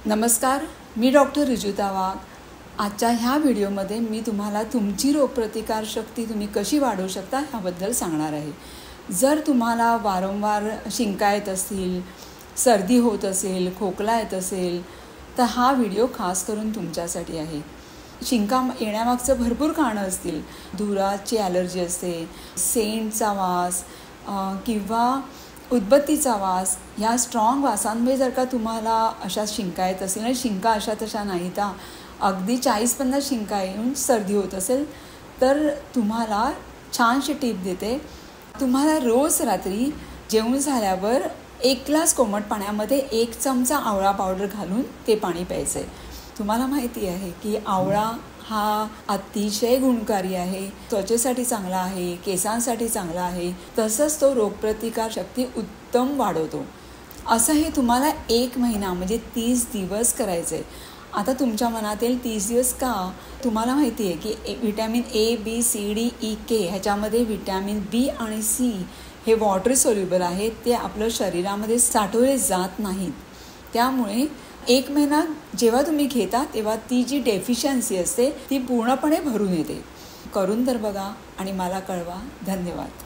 नमस्कार, मी डॉक्टर रिजुता वाघ. आजच्या ह्या व्हिडिओमध्ये मी तुम्हाला तुमची रोगप्रतिकारशक्ती तुम्ही कशी वाढवू शकता ह्याबद्दल सांगणार आहे. जर तुम्हाला वारंवार शिंका येत असतील, सर्दी होत असेल, खोकला येत असेल, तर हा व्हिडिओ खास करून तुमच्यासाठी आहे. शिंका येण्यामागचं भरपूर कारणं असतील. धुराची ॲलर्जी असते, सेंटचा वास किंवा उदबत्तीचा वास. ह्या स्ट्रॉंग वासांमुळे जर का तुम्हाला अशा शिंका येत असेल आणि शिंका अशा तशा नाही तर अगदी 40-50 शिंका येऊन सर्दी होत असेल, तर तुम्हाला छानशी टीप देते. तुम्हाला रोज रात्री जेवण झाल्यावर 1 ग्लास कोमट पाण्यामध्ये 1 चमचा आवळा पावडर घालून ते पाणी प्यायचं आहे. तुम्हाला माहिती आहे की आवळा हा अतिशय गुणकारी आहे, त्वचेसाठी चांगला आहे, केसांसाठी चांगला आहे, तसंच तो रोगप्रतिकारशक्ती उत्तम वाढवतो. असं हे तुम्हाला 1 महिना म्हणजे 30 दिवस करायचं आहे. आता तुमच्या मनात येईल 30 दिवस का? तुम्हाला माहिती आहे की vitamin A, B, C, D, E, K ह्याच्यामध्ये व्हिटॅमिन B आणि C हे वॉटर सोल्युबल आहेत. ते आपलं शरीरामध्ये साठवले जात नाहीत. त्यामुळे 1 महिना जेव्हा तुम्ही घेता तेव्हा ती जी डेफिशियन्सी असते ती पूर्णपणे भरून येते. करून तर बघा आणि मला कळवा. धन्यवाद.